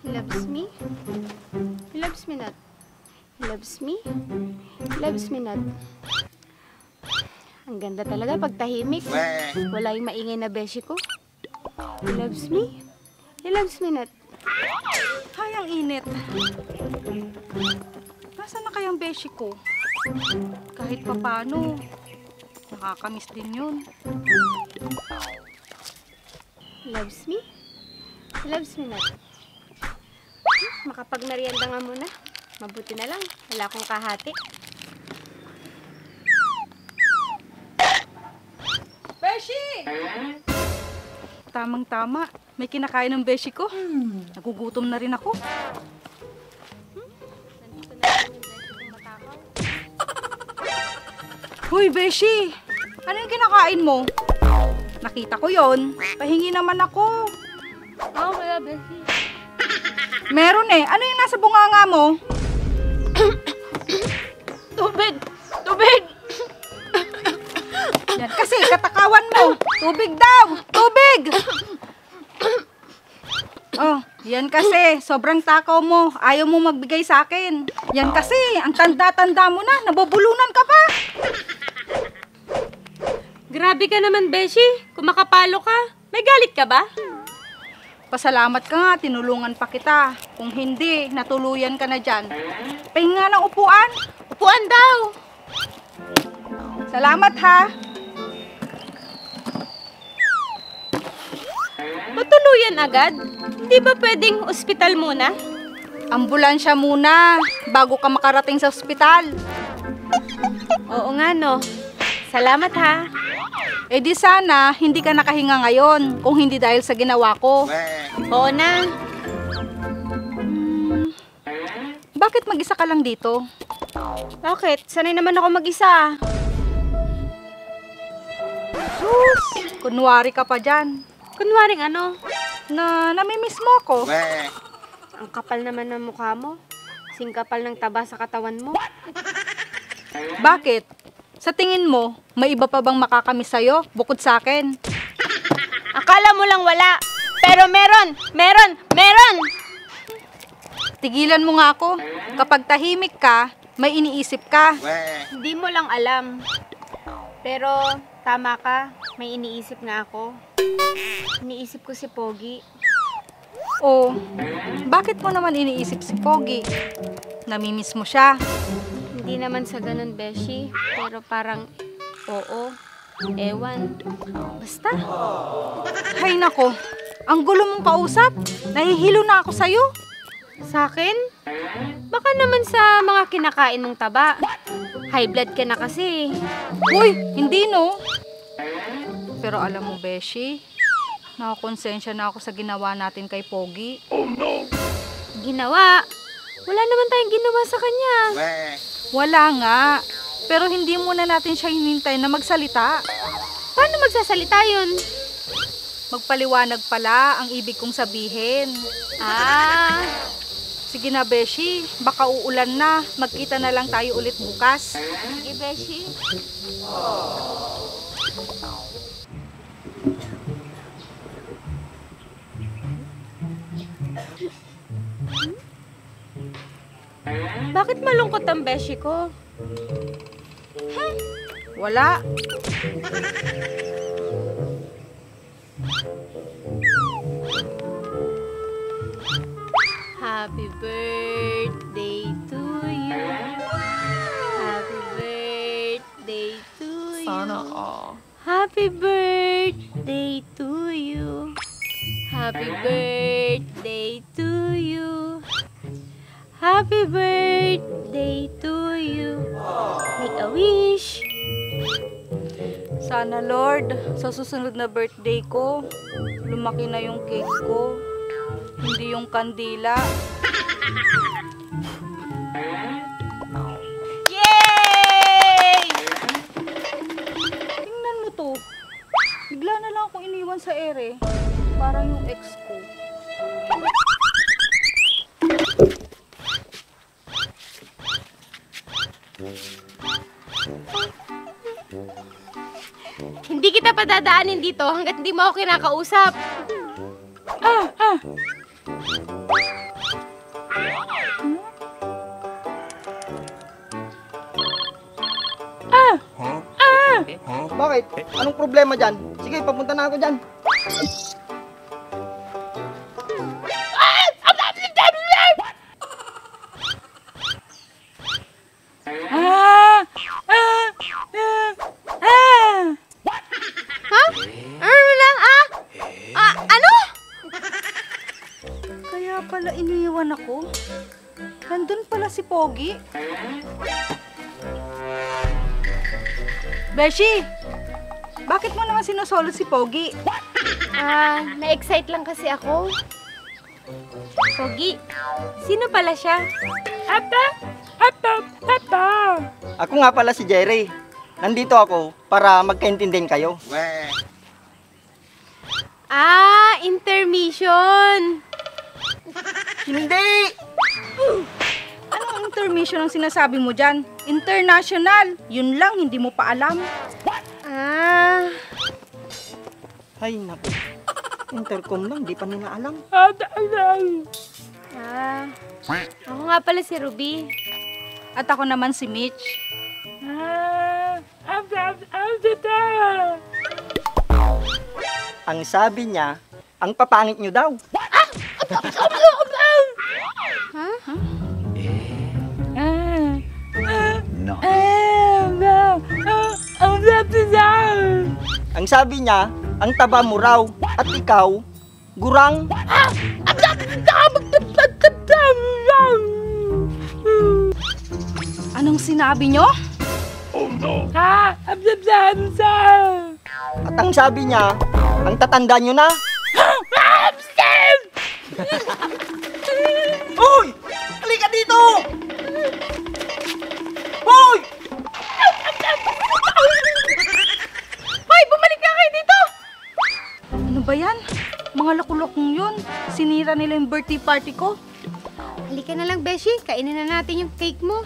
He loves me. He loves me not. He loves me. He loves me not. Ang ganda talaga pag tahimik. Wala yung maingay na beshi ko. He loves me. He loves me not. Hay, ang init. Nasaan na kayang beshi ko? Kahit papano, nakakamiss din yun. He loves me. He loves me not. Makapagmerienda nga muna. Mabuti na lang. Wala akong kahati. Beshi! Tamang-tama. May kinakain ng beshi ko. Nagugutom na rin ako. Nandito na lang yung beshi kong matakaw. Hoy, beshi! Ano yung kinakain mo? Nakita ko yon. Pahingi naman ako. Oo, kaya beshi. Meron eh. Ano yung nasa bunganga mo? Tubig! Tubig! Yan kasi, katakawan mo. Tubig daw! Tubig! Oh, yan kasi. Sobrang takaw mo. Ayaw mo magbigay sa akin. Yan kasi, ang tanda-tanda mo na. Nabubulunan ka pa. Grabe ka naman, beshi. Kung makapalo ka, may galit ka ba? Pasalamat ka nga, tinulungan pa kita. Kung hindi, natuluyan ka na dyan. Pahinga ng upuan. Upuan daw! Salamat ha. Matuluyan agad? Hindi ba pwedeng ospital muna? Ambulansya muna, bago ka makarating sa ospital. Oo nga, no. Salamat ha. Eh di sana, hindi ka nakahinga ngayon, kung hindi dahil sa ginawa ko. Oo na. Bakit mag-isa ka lang dito? Bakit? Sanay naman ako mag-isa. Sus, kunwari ka pa dyan. Kunwaring ano? Na namimiss mo ako. Ang kapal naman ng mukha mo. Kasing kapal ng taba sa katawan mo. Bakit? Sa tingin mo, may iba pa bang makakamiss sa'yo bukod sa akin? Akala mo lang wala. Pero meron! Meron! Meron! Tigilan mo nga ako. Kapag tahimik ka, may iniisip ka. Hindi mo lang alam. Pero tama ka. May iniisip nga ako. Iniisip ko si Pogi. Oh, bakit mo naman iniisip si Pogi? Namimiss mo siya. Hindi naman sa ganun, beshi. Pero parang oo. Ewan. Basta. Hay nako, ang gulo mong kausap. Nahihilo na ako sa'yo. Sa akin? Baka naman sa mga kinakain mong taba. High blood ka na kasi. Uy, hindi no. Pero alam mo, Beshi, nakakonsensya na ako sa ginawa natin kay Pogi. Ginawa? Wala naman tayong ginawa sa kanya. Wala nga. Pero hindi muna natin siya hinintay na magsalita. Paano magsasalita yun? Magpaliwanag pala ang ibig kong sabihin. Ah, Sige na, Beshi. Baka uulan na. Magkita na lang tayo ulit bukas. sige, beshi. Bakit malungkot ang beshi ko? Wala. Happy birthday to you. Happy birthday to you. Sana all. Happy birthday to you. Happy birthday to you. Happy birthday to you. Make a wish. Sana, Lord, sa susunod na birthday ko, lumaki na yung cake ko. Hindi yung kandila. Yay! Tingnan mo to. Bigla na lang akong iniwan sa ere. Parang yung ex ko. Hindi kita padadaanin dito hanggat hindi mo ako kinakausap. Bakit? Anong problema dyan? Sige, papunta na ako dyan. Ha? Ano lang, ano? Kaya pala iniwan ako. Nandun pala si Pogi. Beshi, bakit mo naman sinusolo si Pogi? Na-excite lang kasi ako. Pogi, sino pala siya? Ako nga pala si Jerry. Nandito ako para magkaintindihan kayo. Intermission. Hindi! Anong intermission ang sinasabi mo dyan? International. Yun lang, hindi mo pa alam. Ay, naku. Intercom lang, di pa nila alam. Ako nga pala si Ruby. At ako naman si Mitch. Ang sabi niya, ang papangit nyo daw. No. Ang sabi niya, ang taba mo raw. At ikaw, gurang. Anong sinabi nyo? At ang sabi niya, ang tatanda nyo na. Hoy! Halika dito! Hoy! Hoy, bumalik ka kayo dito! Ano ba yan? Mga lakulokong yun. Sinira nila yung birthday party ko. Halika na lang, Beshi. Kainin na natin yung cake mo.